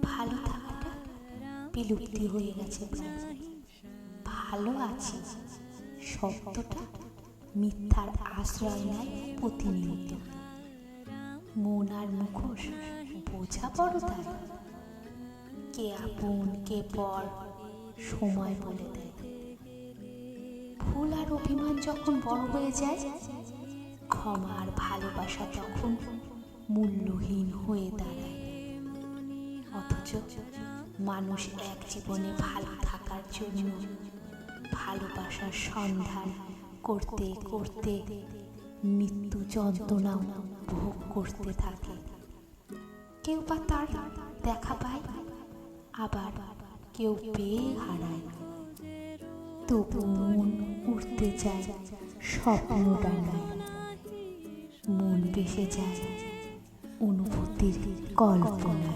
ভালো থাকাটা বিলুপ্তি হয়ে গেছে প্রায়। ভালো আছি শব্দটা মিথ্যার আশ্রয় নেয় প্রতিনিয়ত। মন আর মুখোশ বোঝা বড় তাই, কে আপন কে পর সময় বলে দেয়। ভুল আর অভিমান যখন বড় হয়ে যায়, ক্ষমা আর ভালোবাসা তখন মূল্যহীন হয়ে দাঁড়ায়। অথচ মানুষ এক জীবনে ভালো থাকার জন্য ভালোবাসার সন্ধান করতে করতে মৃত্যু যন্ত্রণাও ভোগ করতে থাকে। কেউ বা তার দেখা পায়, আবার কেউ পেয়ে হারায়। তবু মন উঠতে চায় স্বপ্ন ডানায়, মন ভেসে যায় অনুভূতির কল্পনা।